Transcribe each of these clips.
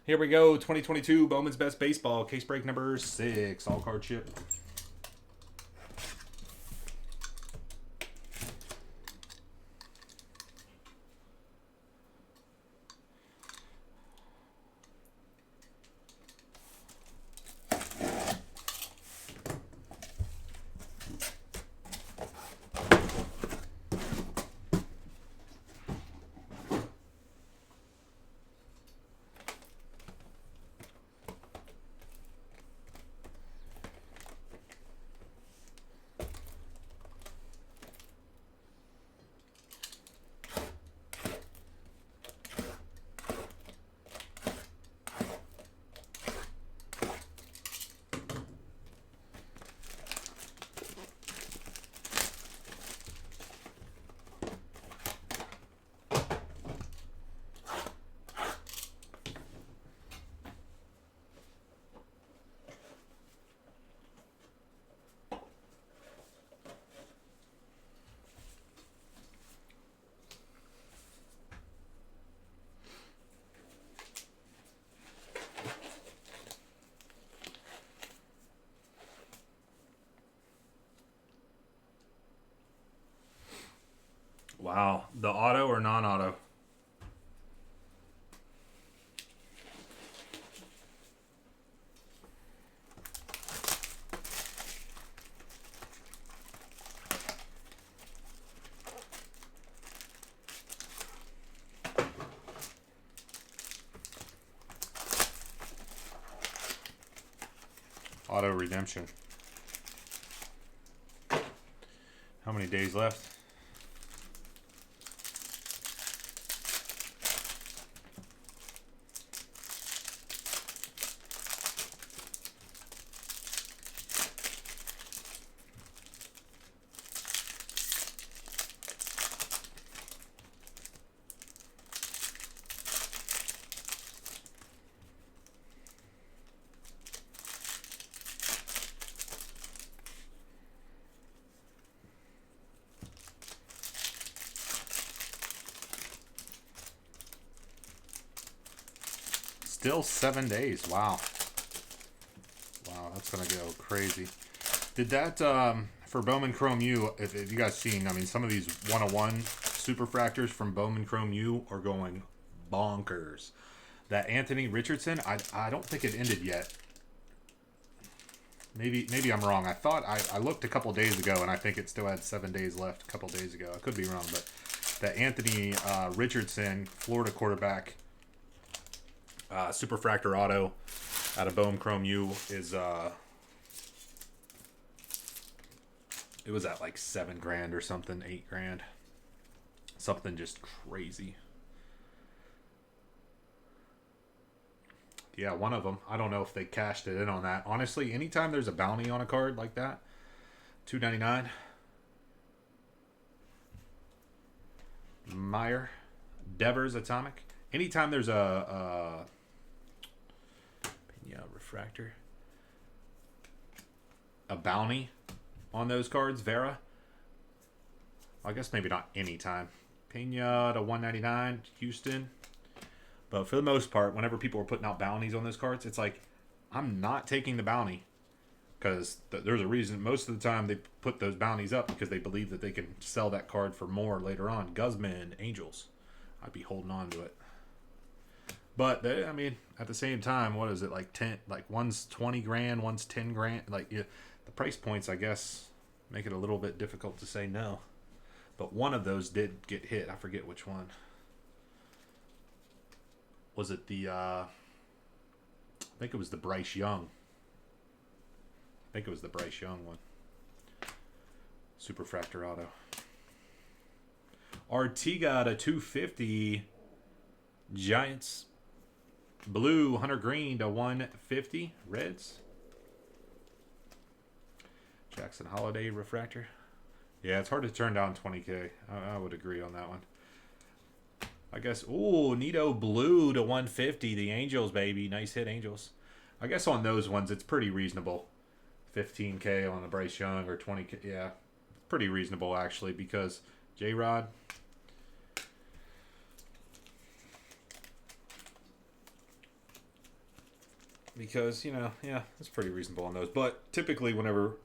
Here we go. 2022 Bowman's Best Baseball. Case break number 6. All card chip. Wow. The auto or non-auto? Auto redemption. How many days left? Still 7 days. Wow. Wow, that's going to go crazy. Did that, for Bowman Chrome U, if you guys seen, I mean, some of these 101 superfractors from Bowman Chrome U are going bonkers. That Anthony Richardson, I don't think it ended yet. Maybe I'm wrong. I thought, I looked a couple days ago, and I think it still had 7 days left a couple days ago. I could be wrong, but that Anthony Richardson, Florida quarterback, Superfractor Auto out of Bowman Chrome U is it was at like $7,000 or something, $8,000, something just crazy. Yeah, one of them. I don't know if they cashed it in on that. Honestly, anytime there's a bounty on a card like that, $2.99. Meyer, Devers Atomic. Anytime there's a refractor, a bounty on those cards, Vera. I guess maybe not anytime. Pena to 199, Houston. But for the most part, whenever people are putting out bounties on those cards, it's like, I'm not taking the bounty. Because there's a reason. Most of the time they put those bounties up because they believe that they can sell that card for more later on. Guzman, Angels. I'd be holding on to it. But they, I mean, at the same time, what is it, like 10? Like one's $20,000, one's $10,000. Like the price points, I guess, make it a little bit difficult to say no. But one of those did get hit. I forget which one. Was it the? I think it was the Bryce Young. I think it was the Bryce Young one. Superfractor Auto. Artiga to 250. Giants. Blue, Hunter Green to 150. Reds. Jackson Holiday refractor. Yeah, it's hard to turn down 20K. I would agree on that one. I guess, ooh, Nito Blue to 150. The Angels, baby. Nice hit, Angels. I guess on those ones, it's pretty reasonable. 15K on the Bryce Young or 20K. Yeah, pretty reasonable, actually, because J-Rod. because yeah, it's pretty reasonable on those. But typically, whenever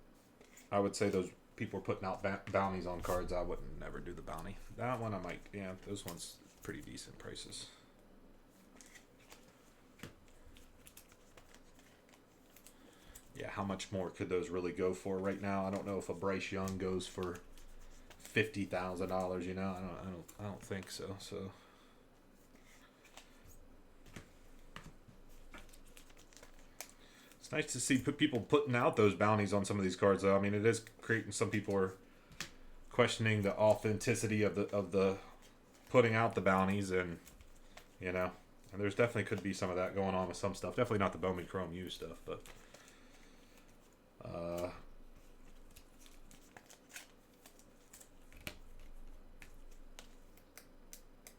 I would say those people are putting out bounties on cards, I wouldn't never do the bounty. That one I might, yeah, those ones pretty decent prices. Yeah, how much more could those really go for right now? I don't know if a Bryce Young goes for $50,000. I don't think so. So it's nice to see people putting out those bounties on some of these cards, though. I mean, it is creating, some people are questioning the authenticity of the putting out the bounties, and and there's definitely could be some of that going on with some stuff. Definitely not the Bowman Chrome U stuff, but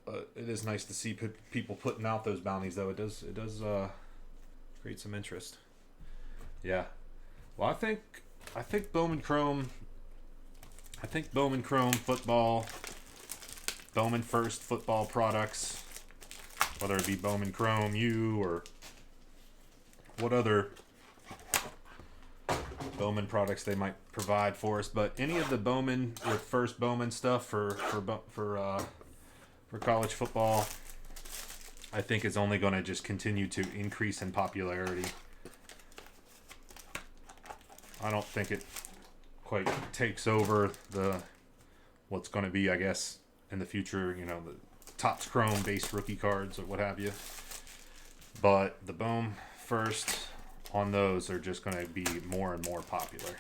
but it is nice to see people putting out those bounties, though. It does create some interest. Yeah. Well, I think Bowman Chrome. I think Bowman Chrome football, Bowman First football products, whether it be Bowman Chrome U or what other Bowman products they might provide for us, but any of the Bowman with First Bowman stuff for college football, I think is only going to just continue to increase in popularity. I don't think it quite takes over what's going to be, I guess, in the future, the Topps Chrome based rookie cards or what have you. But the Bowman First on those are just going to be more and more popular,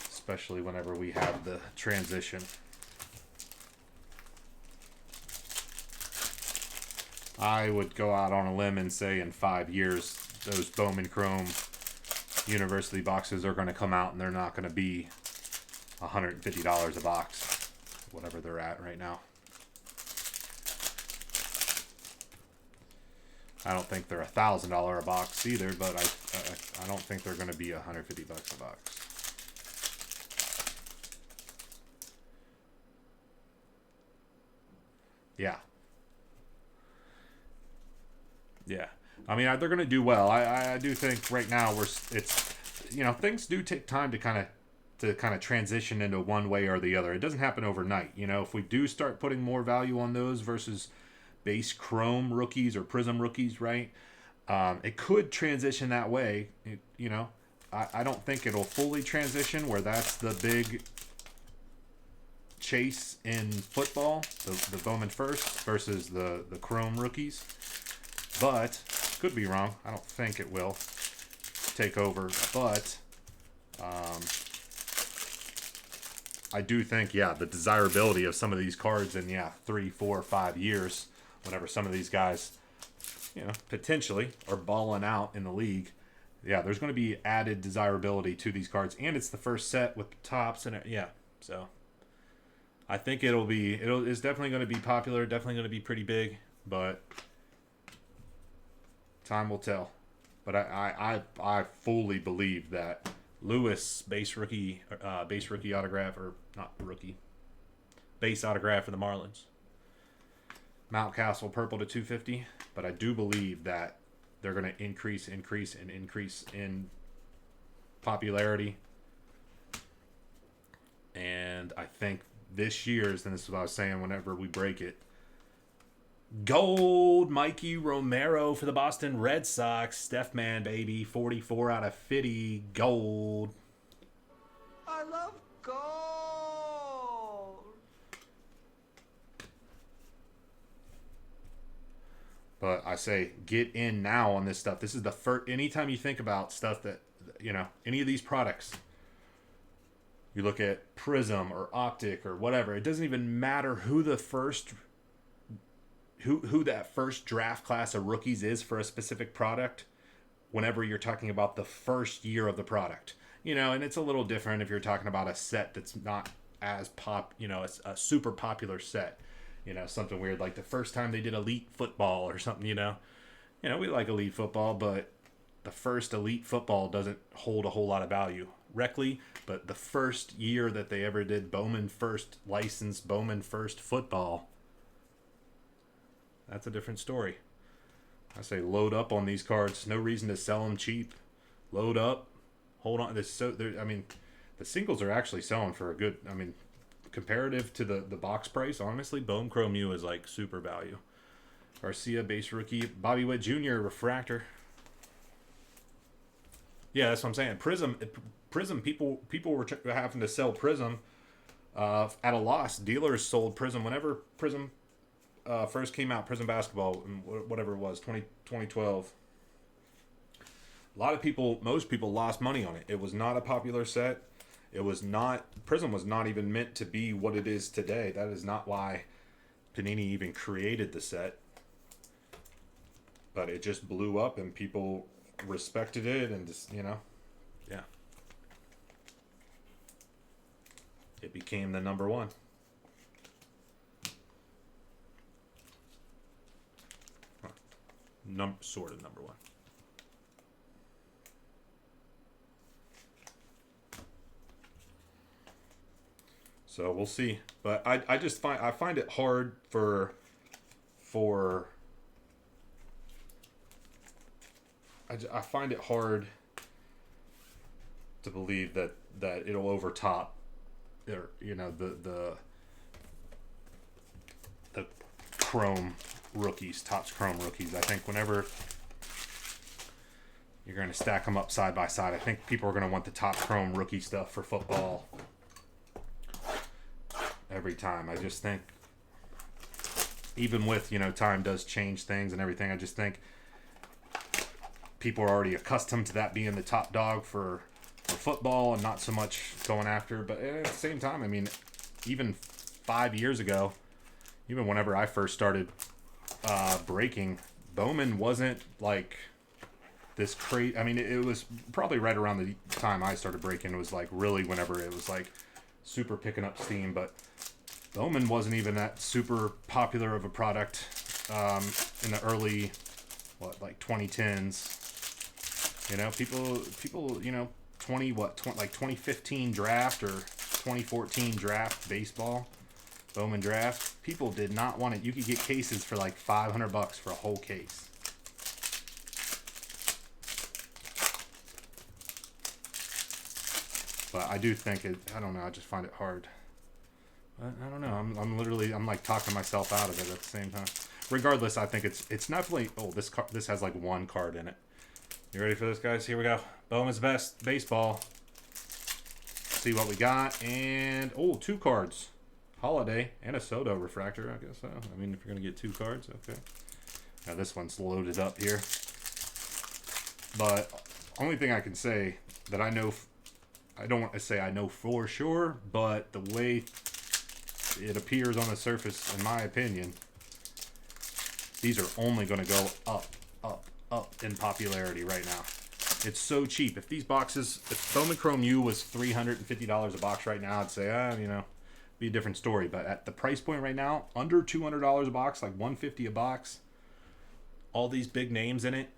especially whenever we have the transition. I would go out on a limb and say in 5 years, those Bowman Chrome University boxes are going to come out and they're not going to be $150 a box, whatever they're at right now. I don't think they're $1,000 a box either, but I don't think they're going to be $150 a box. Yeah. Yeah. I mean, they're going to do well. I do think right now things do take time to kind of transition into one way or the other. It doesn't happen overnight. If we do start putting more value on those versus base Chrome rookies or Prism rookies, right? It could transition that way. I don't think it'll fully transition where that's the big chase in football, the Bowman First versus the Chrome rookies. But could be wrong. I don't think it will take over, but I do think, the desirability of some of these cards in 3, 4, 5 years, whenever some of these guys, potentially are balling out in the league, there's going to be added desirability to these cards, and it's the first set with the tops and so I think it's definitely going to be popular, definitely going to be pretty big, but time will tell. But I fully believe that Lewis base rookie autograph, or not rookie, base autograph for the Marlins. Mountcastle purple to 250, but I do believe that they're going to increase in popularity. And I think this year's, and this is what I was saying whenever we break it, gold Mikey Romero for the Boston Red Sox. Steph Man, baby. 44 out of 50. Gold. I love gold. But I say, get in now on this stuff. This is the first. Anytime you think about stuff that, any of these products, you look at Prism or Optic or whatever, it doesn't even matter who the first who that first draft class of rookies is for a specific product, whenever you're talking about the first year of the product. And it's a little different if you're talking about a set that's not as a super popular set. Something weird like the first time they did Elite Football or something, we like Elite Football, but the first Elite Football doesn't hold a whole lot of value. Reckley, but the first year that they ever did Bowman First licensed Bowman First football, that's a different story. say load up on these cards. No reason to sell them cheap. Load up, hold on. I mean, the singles are actually selling for a good. I mean, comparative to the box price, honestly, Bowman Chrome U is like super value. Garcia base rookie, Bobby Witt Jr. refractor. Yeah, that's what I'm saying. Prism. People were having to sell Prism at a loss. Dealers sold Prism whenever Prism first came out. Prism basketball, whatever it was, 2012. A lot of people, most people lost money on it. It was not a popular set. It was not, Prism was not even meant to be what it is today. That is not why Panini even created the set. But it just blew up and people respected it and just, yeah. It became the number one. Sort of number one. So we'll see, but I just find it hard I find it hard to believe that it'll overtop, or the Chrome rookies, Topps Chrome rookies. I think whenever you're going to stack them up side by side, I think people are going to want the Topps Chrome rookie stuff for football every time. I just think, even with, time does change things and everything, I just think people are already accustomed to that being the top dog for football and not so much going after. But at the same time, I mean, even 5 years ago, even whenever I first started breaking, Bowman wasn't like this crazy. I mean, it was probably right around the time I started breaking. It was like really whenever it was like super picking up steam, but Bowman wasn't even that super popular of a product in the early, 2010s. People, 2015 draft or 2014 draft baseball, Bowman draft. People did not want it. You could get cases for like $500 for a whole case. But I do think I don't know, I just find it hard. I don't know. I'm like talking myself out of it at the same time. Regardless, I think it's definitely. Oh, this has like one card in it. You ready for this, guys? Here we go. Bowman's Best Baseball. See what we got, and two cards. Holiday and a Soto refractor. I guess so. I mean, if you're gonna get two cards, okay. Now this one's loaded up here. But only thing I can say that I know. I don't want to say I know for sure, but the way it appears on the surface, in my opinion, these are only going to go up, up, up in popularity right now. It's so cheap. If these boxes, if Bowman Chrome U was $350 a box right now, I'd say, be a different story. But at the price point right now, under $200 a box, like $150 a box, all these big names in it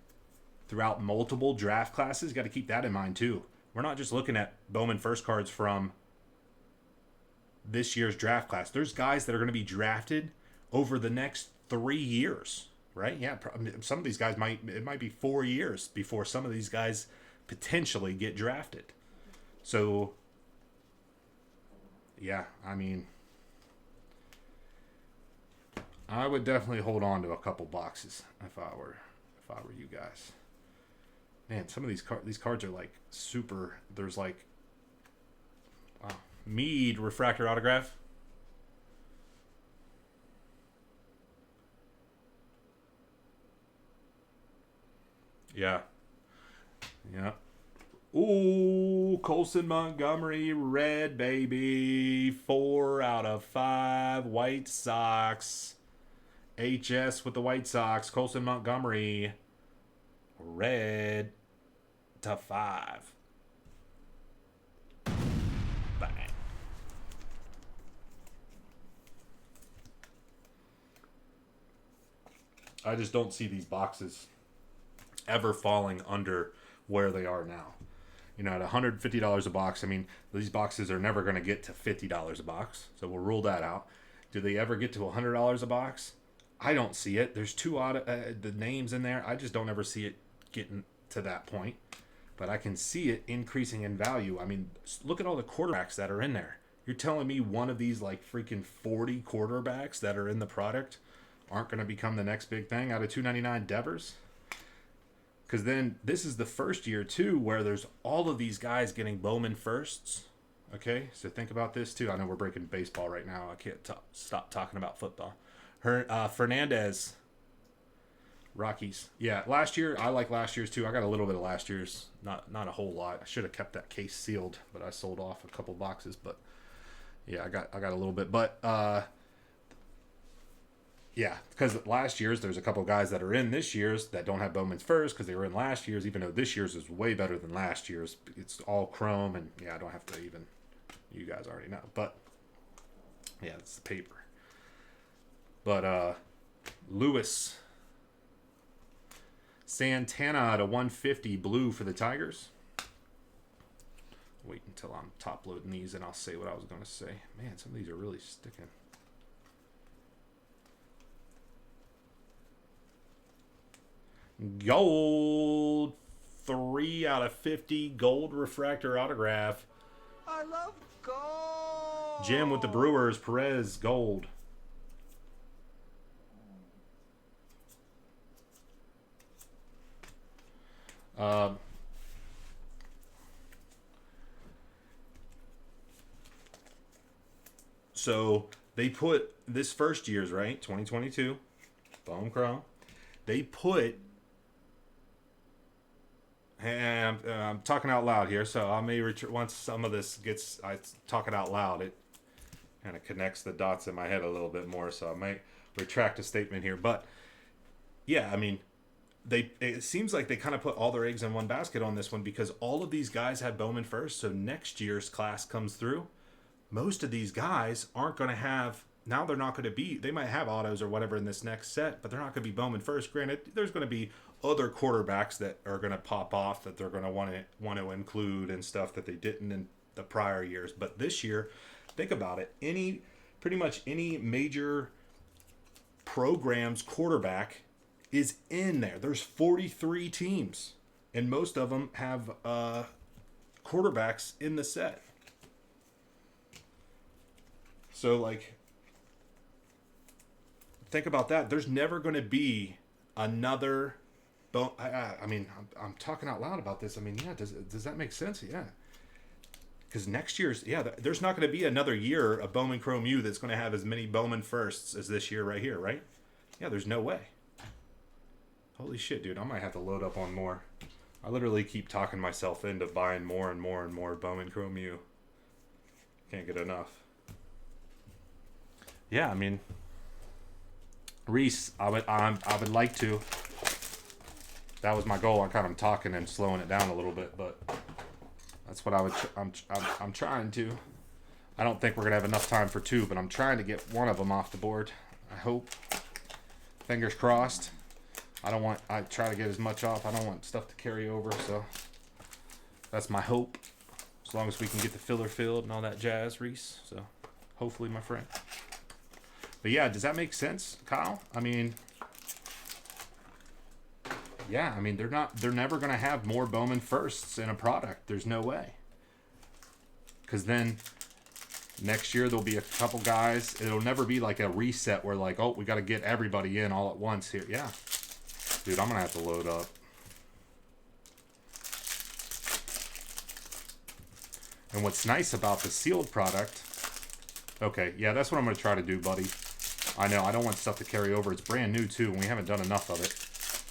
throughout multiple draft classes, got to keep that in mind too. We're not just looking at Bowman first cards from this year's draft class. There's guys that are going to be drafted over the next 3 years, right? Yeah, some of these guys it might be 4 years before some of these guys potentially get drafted. So, yeah, I mean, I would definitely hold on to a couple boxes if I were you guys. Man, some of these cards are like super. There's like, wow, Mead refractor autograph. Yeah. Ooh, Colson Montgomery, red, baby. 4 out of 5. White Sox. HS with the White Sox. Colson Montgomery, red to 5. Bang. I just don't see these boxes ever falling under where they are now. At $150 a box, I mean, these boxes are never going to get to $50 a box, so we'll rule that out. Do they ever get to $100 a box? I don't see it. There's two odd the names in there. I just don't ever see it getting to that point. But I can see it increasing in value. I mean, look at all the quarterbacks that are in there. You're telling me one of these like freaking 40 quarterbacks that are in the product aren't going to become the next big thing out of 299 Devers? Because then this is the first year too where there's all of these guys getting Bowman firsts. Okay, so think about this too. I know we're breaking baseball right now. I can't stop talking about football. Fernandez, Rockies. Yeah, last year I like last year's too. I got a little bit of last year's, not a whole lot. I should have kept that case sealed, but I sold off a couple boxes. But yeah, I got a little bit. But yeah, because last year's there's a couple guys that are in this year's that don't have Bowman's first because they were in last year's. Even though this year's is way better than last year's, it's all chrome and yeah, I don't have to even. You guys already know, but yeah, it's the paper. But Lewis Santana to 150 blue for the Tigers. Wait until I'm top loading these and I'll say what I was going to say. Man, some of these are really sticking. Gold 3 out of 50 gold refractor autograph. I love gold. Jim with the Brewers, Perez, gold. So they put this first year's, right, 2022, Bone Chrome. They put, and I'm talking out loud here, so I may once some of this gets, I talk it out loud, it kind of connects the dots in my head a little bit more, so I might retract a statement here. But yeah, I mean, it seems like they kind of put all their eggs in one basket on this one because all of these guys had Bowman first. So next year's class comes through. Most of these guys aren't going to have, now they're not going to be, they might have autos or whatever in this next set, but they're not going to be Bowman first. Granted, there's going to be other quarterbacks that are going to pop off that they're going to want to include and stuff that they didn't in the prior years. But this year, think about it. Pretty much any major program's quarterback is in there. There's 43 teams, and most of them have quarterbacks in the set. So, like, think about that. There's never going to be another. I mean, I'm talking out loud about this. I mean, yeah. Does that make sense? Yeah. Because next year's, there's not going to be another year of Bowman Chrome U that's going to have as many Bowman firsts as this year right here, right? Yeah, there's no way. Holy shit, dude. I might have to load up on more. I literally keep talking myself into buying more and more and more Bowman Chrome U. Can't get enough. Yeah, I mean, Reese, I would like to. That was my goal. I'm kind of talking and slowing it down a little bit, but that's what I'm trying to. I don't think we're gonna have enough time for two, but I'm trying to get one of them off the board. I hope. Fingers crossed. I try to get as much off. I don't want stuff to carry over, so that's my hope. As long as we can get the filler filled and all that jazz, Reese. So hopefully, my friend. But yeah, does that make sense, Kyle? I mean, yeah, I mean they're never gonna have more Bowman firsts in a product. There's no way. Because then next year there'll be a couple guys. It'll never be like a reset where like, oh, we got to get everybody in all at once here. Yeah, dude, I'm gonna have to load up. And what's nice about the sealed product? Okay, yeah, that's what I'm gonna try to do, buddy. I know, I don't want stuff to carry over. It's brand new, too, and we haven't done enough of it.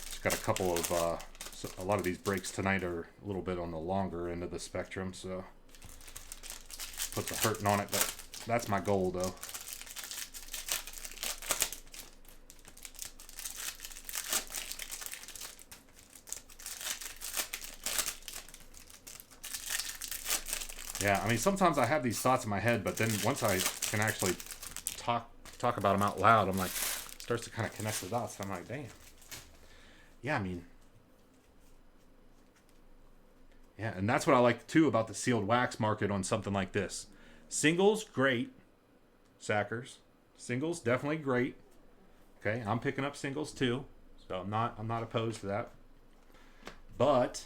Just got a couple of, a lot of these breaks tonight are a little bit on the longer end of the spectrum, so puts a hurting on it, but that's my goal, though. Yeah, I mean, sometimes I have these thoughts in my head, but then once I can actually talk about them out loud, I'm like, starts to kind of connect the dots. I'm like, damn. Yeah, I mean, yeah, and that's what I like too about the sealed wax market on something like this. Singles, great. Sackers. Singles, definitely great. Okay, I'm picking up singles too, so I'm not opposed to that. But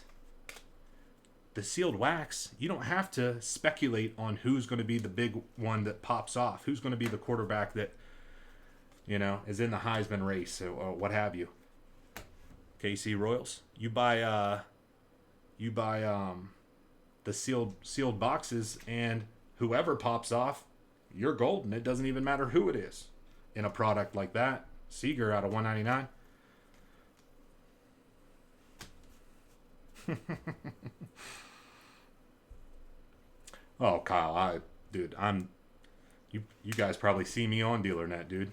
the sealed wax, you don't have to speculate on who's going to be the big one that pops off, who's going to be the quarterback that, you know, is in the Heisman race or what have you. KC Royals, you buy the sealed boxes, and whoever pops off, you're golden. It doesn't even matter who it is in a product like that. Seager out of 199. Oh, Kyle, you guys probably see me on DealerNet, dude.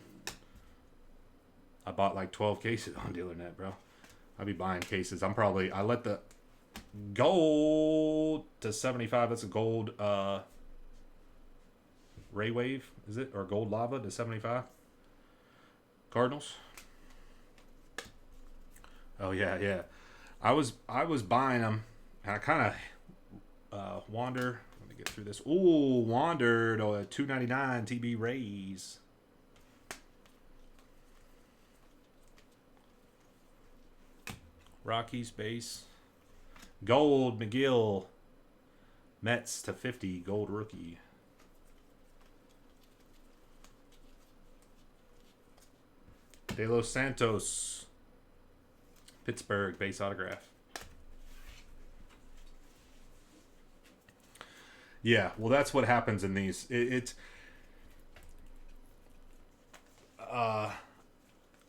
I bought like 12 cases on DealerNet, bro. I'll be buying cases. I let the gold to 75. That's a gold Ray Wave, is it? Or gold lava to 75. Cardinals. Oh yeah. I was buying them. I kind of wander. Let me get through this. Ooh, wandered a 299 TB Rays. Rockies base. Gold McGill. Mets to 50. Gold rookie. De Los Santos. Pittsburgh base autograph. Yeah, well, that's what happens in these. It's a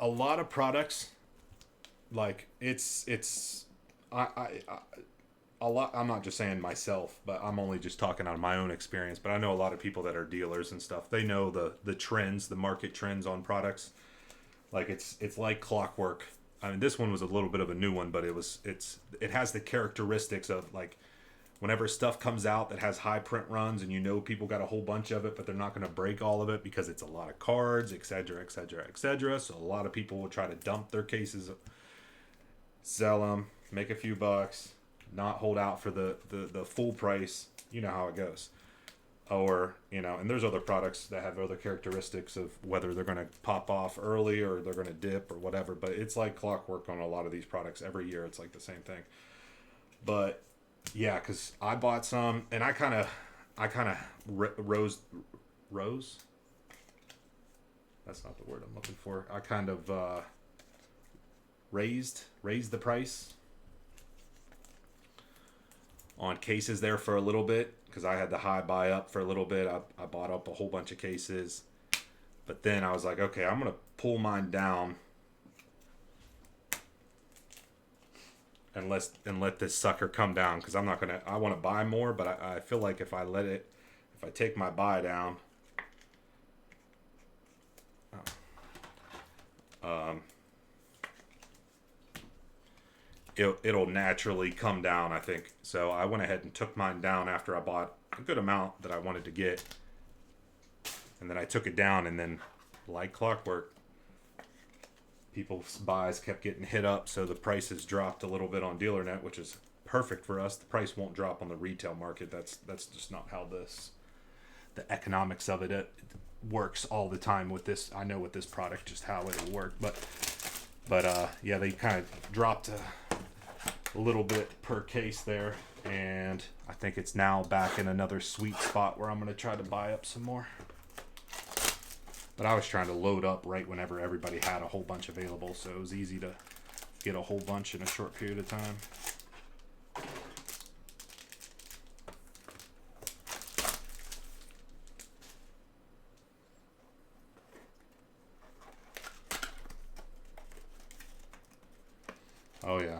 lot of products. Like it's a lot. I'm not just saying myself, but I'm only just talking out of my own experience. But I know a lot of people that are dealers and stuff. They know the trends, the market trends on products. Like it's like clockwork. I mean, this one was a little bit of a new one, but it has the characteristics of, like, whenever stuff comes out that has high print runs and you know people got a whole bunch of it, but they're not going to break all of it because it's a lot of cards, etc., etc., etc. So a lot of people will try to dump their cases, sell them, make a few bucks, not hold out for the full price. You know how it goes. Or, you know, and there's other products that have other characteristics of whether they're going to pop off early or they're going to dip or whatever. But it's like clockwork on a lot of these products. Every year it's like the same thing. But yeah, because I bought some, and I kind of rose. That's not the word I'm looking for. I kind of raised the price on cases there for a little bit, because I had the high buy up for a little bit. I bought up a whole bunch of cases, but then I was like, okay, I'm gonna pull mine down and let this sucker come down, because I want to buy more, but I feel like if I take my buy down, it'll naturally come down, I think. So I went ahead and took mine down after I bought a good amount that I wanted to get, and then I took it down, and then, like clockwork, people's buys kept getting hit up, so the prices dropped a little bit on DealerNet, which is perfect for us. The price won't drop on the retail market. That's just not how the economics of it works all the time with this. I know with this product just how it'll work, but yeah, they kind of dropped a little bit per case there, and I think it's now back in another sweet spot where I'm going to try to buy up some more. But I was trying to load up right whenever everybody had a whole bunch available, so it was easy to get a whole bunch in a short period of time. Oh yeah.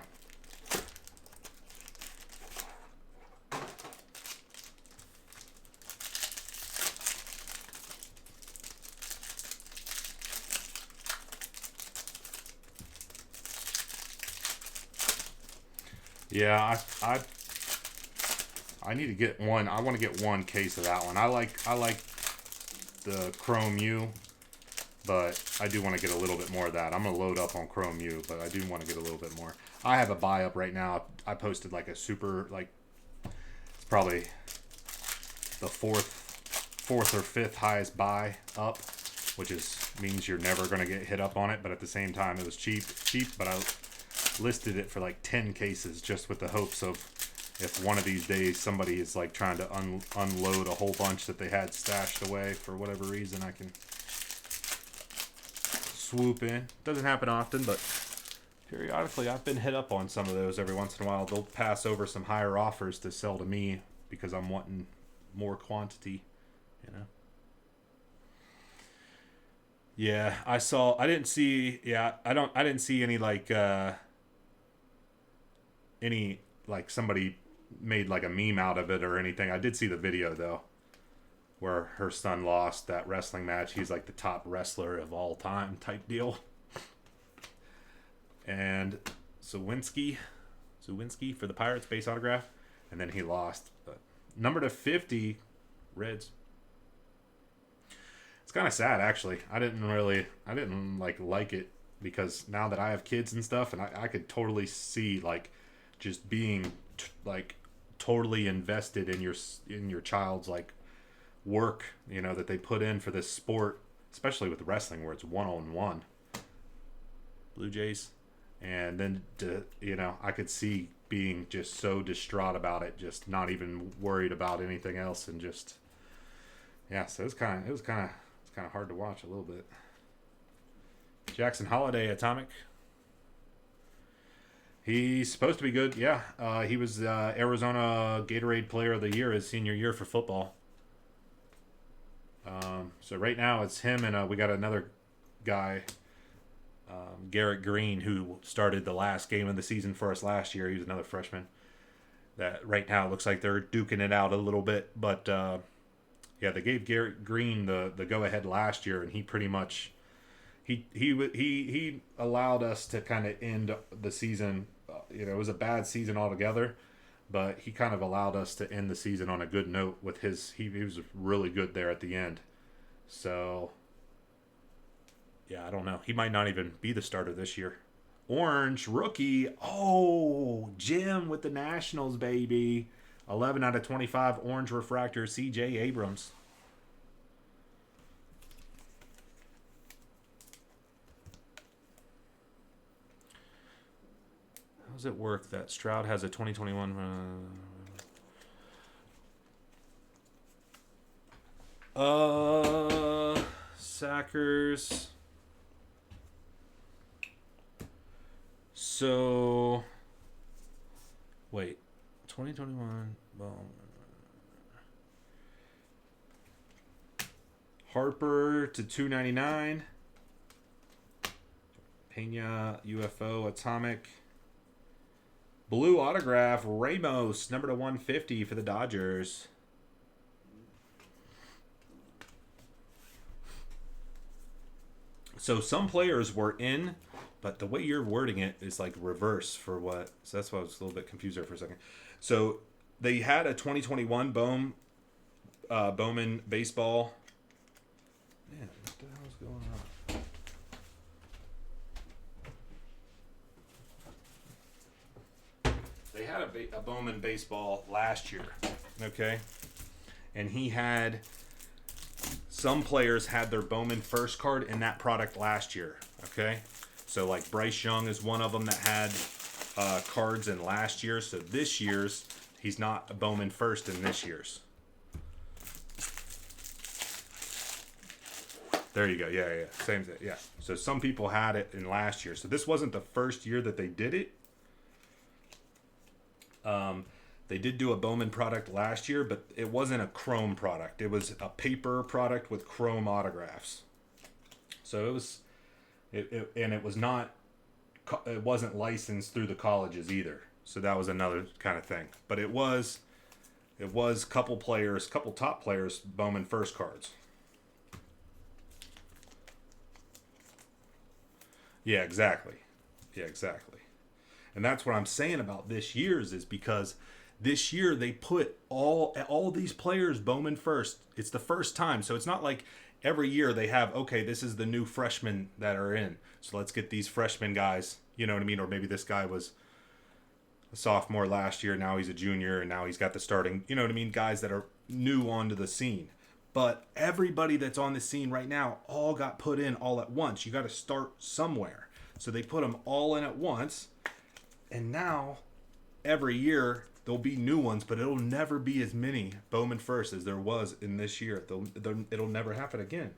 Yeah, I need to get one. I want to get one case of that one. I like the Chrome U, but I do want to get a little bit more of that. I'm gonna load up on Chrome U, but I do want to get a little bit more. I have a buy up right now. I posted like a super, like, it's probably the fourth or fifth highest buy up which means you're never going to get hit up on it. But at the same time, it was cheap. But I listed it for like 10 cases just with the hopes of if one of these days somebody is like trying to unload a whole bunch that they had stashed away for whatever reason, I can swoop in. Doesn't happen often, but periodically I've been hit up on some of those every once in a while. They'll pass over some higher offers to sell to me because I'm wanting more quantity, you know. Yeah, I didn't see any like somebody made like a meme out of it or anything. I did see the video though, where her son lost that wrestling match. He's like the top wrestler of all time type deal. And Zawinski for the Pirates base autograph, and then he lost. But number to 50, Reds. It's kind of sad actually. I didn't like it because now that I have kids and stuff, and I could totally see like just being like totally invested in your child's like work, you know, that they put in for this sport, especially with wrestling where it's one-on-one. Blue Jays. And then I could see being just so distraught about it, just not even worried about anything else, and just so it was kind of hard to watch a little bit. Jackson Holiday atomic. He's supposed to be good. Yeah, he was Arizona Gatorade Player of the Year his senior year for football. So right now it's him and we got another guy, Garrett Green, who started the last game of the season for us last year. He was another freshman. That right now it looks like they're duking it out a little bit, but they gave Garrett Green the go ahead last year, and he pretty much he allowed us to kind of end the season. It was a bad season altogether, but he kind of allowed us to end the season on a good note with his. He was really good there at the end. So, yeah, I don't know. He might not even be the starter this year. Orange rookie. Oh, Jim with the Nationals, baby. 11 out of 25 orange refractor, C.J. Abrams. How does it work that Stroud has a 2021? Sackers. So, wait, 2021. Harper to 299. Pena UFO atomic. Blue autograph Ramos number to 150 for the Dodgers. So some players were in, but the way you're wording it is like reverse for what. So that's why I was a little bit confused there for a second. So they had a 2021 Bowman baseball. Man, what the hell is going on? They had a Bowman baseball last year, okay? And he had... Some players had their Bowman first card in that product last year, okay? So, like, Bryce Young is one of them that had cards in last year. So this year's, he's not a Bowman first in this year's. There you go. Yeah. Same thing. Yeah. So some people had it in last year. So this wasn't the first year that they did it. They did do a Bowman product last year, but it wasn't a chrome product. It was a paper product with chrome autographs. So it wasn't licensed through the colleges either. So that was another kind of thing. But it was couple top players, Bowman first cards. Yeah, exactly. And that's what I'm saying about this year's is because this year they put all these players Bowman first. It's the first time. So it's not like every year they have, okay, this is the new freshmen that are in. So let's get these freshman guys, you know what I mean? Or maybe this guy was a sophomore last year, now he's a junior, and now he's got the starting, you know what I mean? Guys that are new onto the scene. But everybody that's on the scene right now all got put in all at once. You got to start somewhere. So they put them all in at once. And now, every year, there'll be new ones, but it'll never be as many Bowman First as there was in this year. It'll never happen again.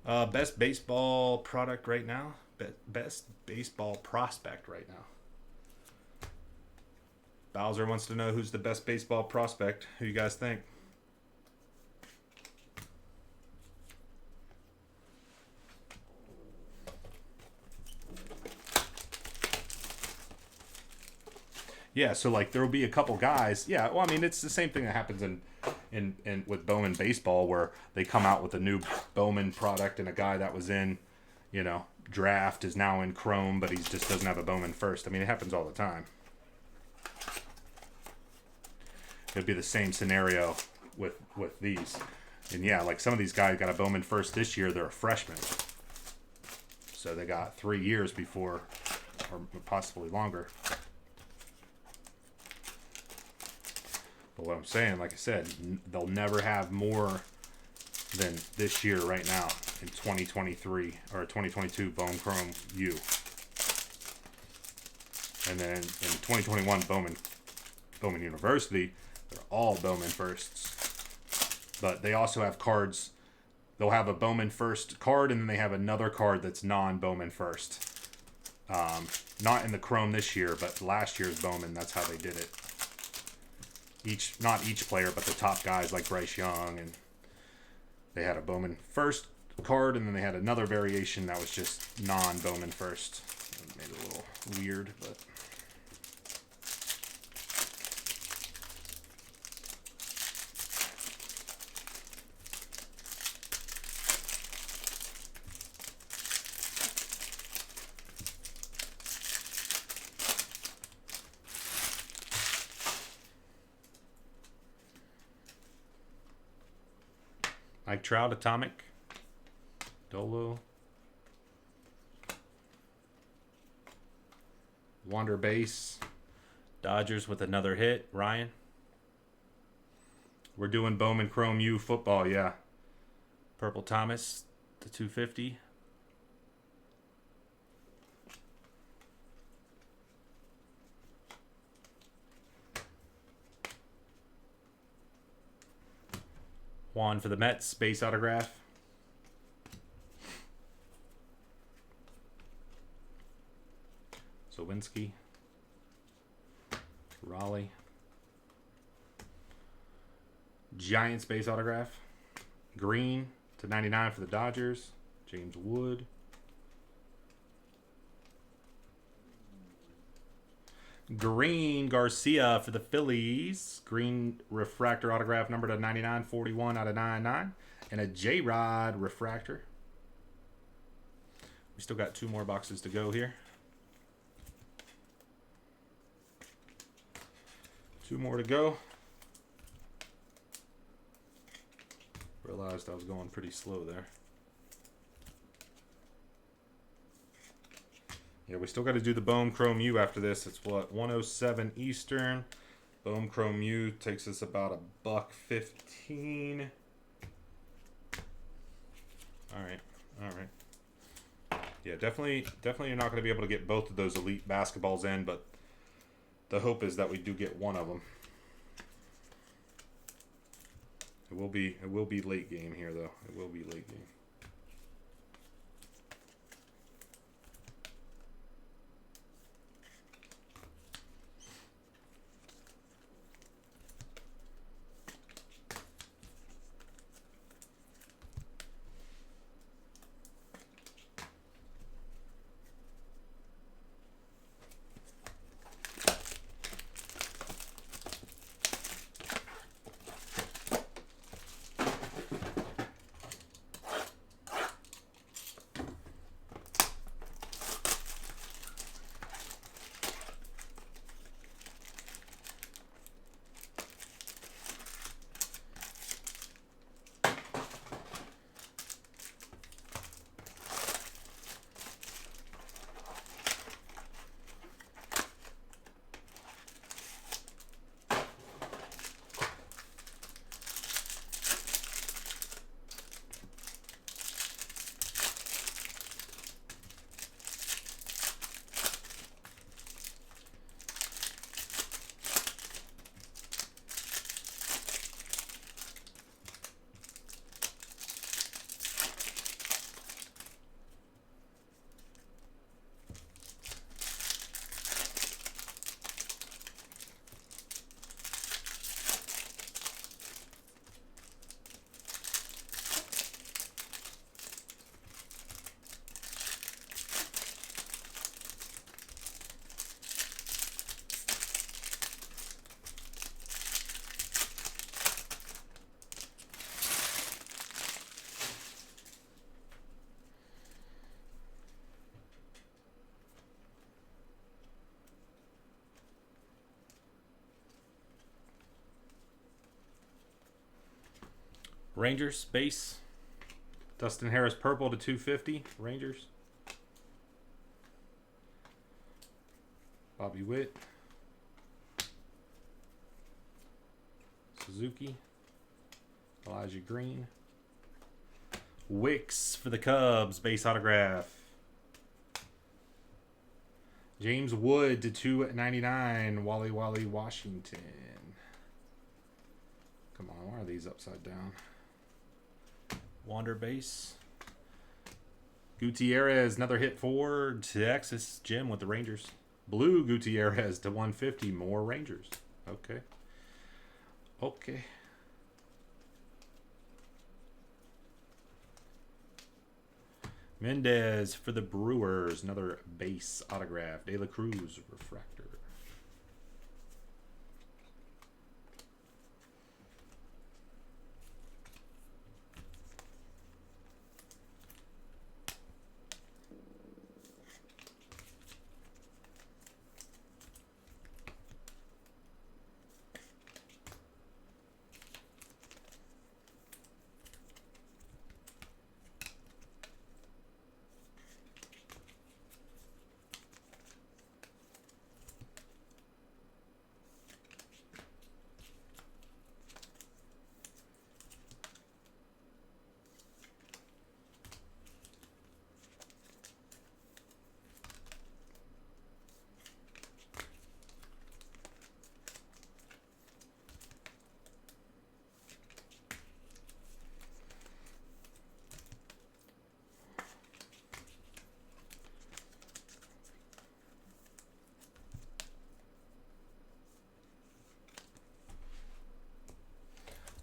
Best baseball product right now? Best baseball prospect right now. Bowser wants to know who's the best baseball prospect. Who you guys think? Yeah, so like there will be a couple guys. Yeah, well, I mean it's the same thing that happens in with Bowman baseball, where they come out with a new Bowman product, and a guy that was in, draft is now in Chrome, but he just doesn't have a Bowman First. I mean, it happens all the time. It'd be the same scenario with these. And yeah, like some of these guys got a Bowman First this year. They're a freshman. So they got 3 years before, or possibly longer. But what I'm saying, like I said, they'll never have more than this year right now in 2023 or 2022 Bowman Chrome U. And then in 2021 Bowman University, they're all Bowman Firsts. But they also have cards. They'll have a Bowman First card, and then they have another card that's non-Bowman First. Not in the Chrome this year, but last year's Bowman, that's how they did it. Not each player, but the top guys like Bryce Young, and they had a Bowman First card, and then they had another variation that was just non-Bowman First. It made it a little weird, but... Mike Trout, Atomic. Dolo. Wander Base. Dodgers with another hit. Ryan. We're doing Bowman Chrome U football, yeah. Purple Thomas, the 250. Juan for the Mets, base autograph. Zawinski. Raleigh. Giants base autograph. Green to 99 for the Dodgers. James Wood. Green Garcia for the Phillies. Green refractor autograph number to 99, 41 out of 99. And a J-Rod refractor. We still got 2 more boxes to go here. 2 more to go. Realized I was going pretty slow there. Yeah, we still got to do the Bowman Chrome U after this. It's what, 107 Eastern. Bowman Chrome U takes us about $1.15. All right. Yeah, definitely you're not going to be able to get both of those elite basketballs in, but the hope is that we do get one of them. It will be late game here, though. It will be late game. Rangers, base. Dustin Harris, purple to 250. Rangers. Bobby Witt. Suzuki. Elijah Green. Wicks for the Cubs, base autograph. James Wood to 299. Wally Washington. Come on, why are these upside down? Wander base. Gutierrez, another hit for Texas. Jim with the Rangers. Blue Gutierrez to 150. More Rangers. Okay. Okay. Mendez for the Brewers. Another base autograph. De La Cruz refractor.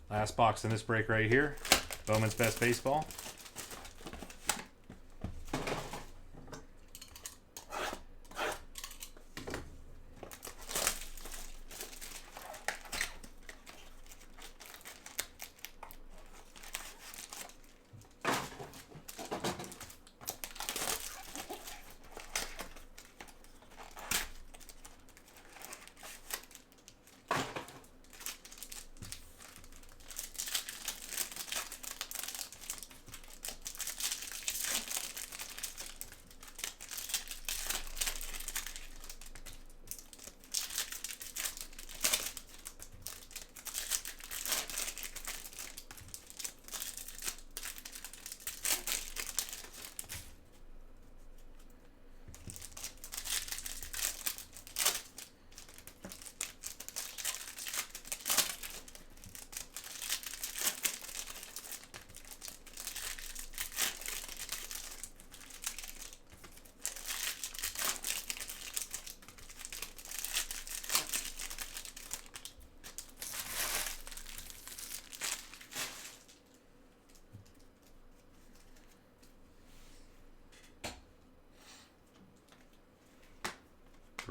Last box in this break right here. Bowman's Best Baseball.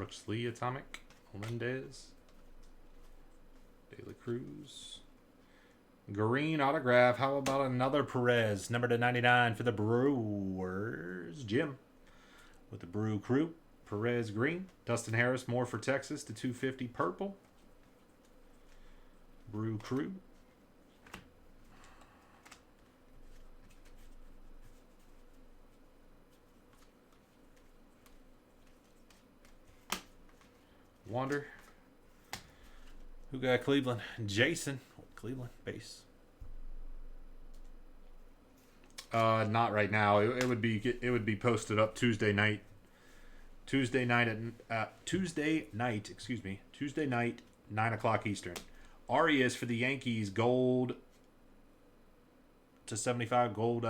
Brooks Lee Atomic. Melendez. De La Cruz. Green autograph. How about another Perez? Number to 99 for the Brewers. Jim with the Brew Crew. Perez green. Dustin Harris more for Texas to 250 purple. Brew Crew. Wander. Who got Cleveland? Jason. Cleveland base. Not right now. It would be posted up Tuesday night. Tuesday night. Excuse me. Tuesday night, 9:00 Eastern. Arias for the Yankees. Gold to 75. Gold.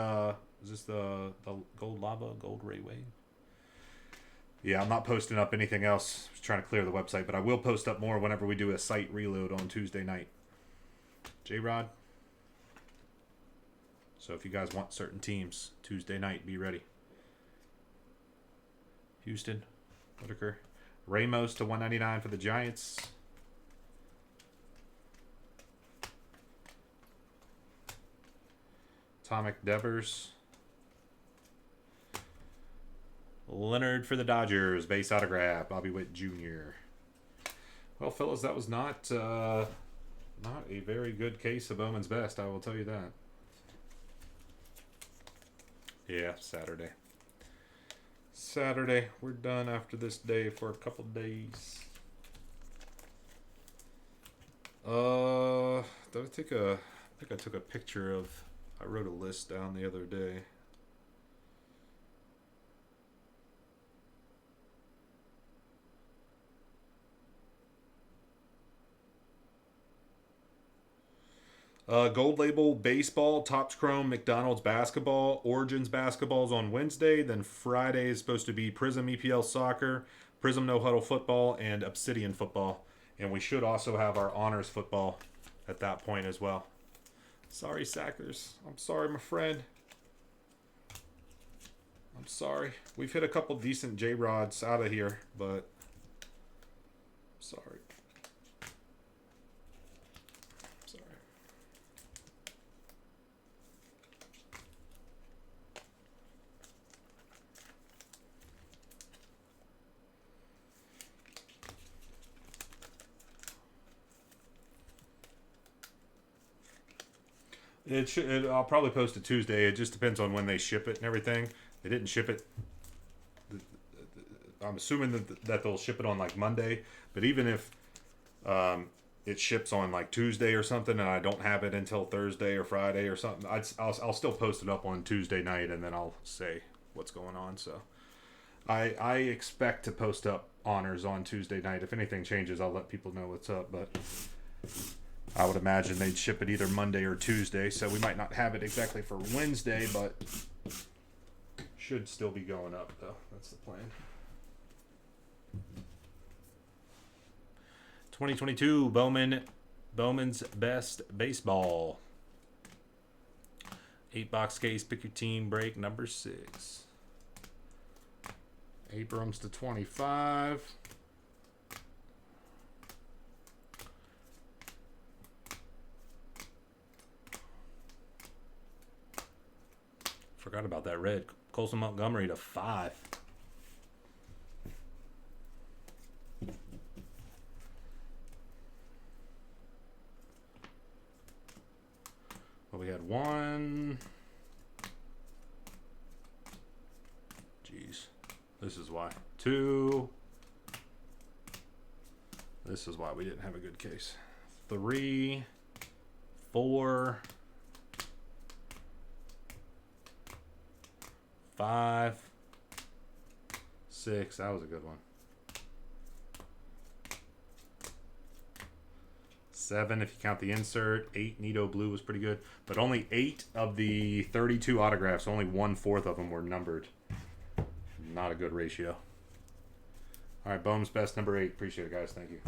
Is this the gold lava? Gold Ray Wave? Yeah, I'm not posting up anything else. I was trying to clear the website, but I will post up more whenever we do a site reload on Tuesday night. J-Rod. So if you guys want certain teams, Tuesday night, be ready. Houston, Whitaker. Ramos to 199 for the Giants. Atomic Devers. Leonard for the Dodgers, base autograph, Bobby Witt Jr. Well, fellas, that was not a very good case of Bowman's Best, I will tell you that. Yeah, Saturday. Saturday. We're done after this day for a couple days. Did I take a? I think I took a picture of. I wrote a list down the other day. Gold Label Baseball, Topps Chrome, McDonald's Basketball, Origins Basketballs on Wednesday. Then Friday is supposed to be Prism EPL Soccer, Prism No Huddle Football, and Obsidian Football. And we should also have our Honors Football at that point as well. Sorry, Sackers. I'm sorry, my friend. I'm sorry. We've hit a couple decent J-Rods out of here, but sorry. Sorry. I'll probably post it Tuesday. It just depends on when they ship it and everything. They didn't ship it. I'm assuming that they'll ship it on like Monday. But even if it ships on like Tuesday or something, and I don't have it until Thursday or Friday or something, I'll still post it up on Tuesday night, and then I'll say what's going on. So I expect to post up honors on Tuesday night. If anything changes, I'll let people know what's up. But I would imagine they'd ship it either Monday or Tuesday, so we might not have it exactly for Wednesday, but should still be going up, though. That's the plan. 2022 Bowman's Best Baseball. 8-box case, pick your team break, number 6. Abrams to 25. Forgot about that red. Colson Montgomery to 5. Well, we had 1. Jeez. This is why. 2. This is why we didn't have a good case. 3. 4. 5. 6. That was a good one. 7 if you count the insert. 8 Nito Blue was pretty good. But only 8 of the 32 autographs, only 1/4 of them were numbered. Not a good ratio. All right, Bohm's Best number 8. Appreciate it, guys. Thank you.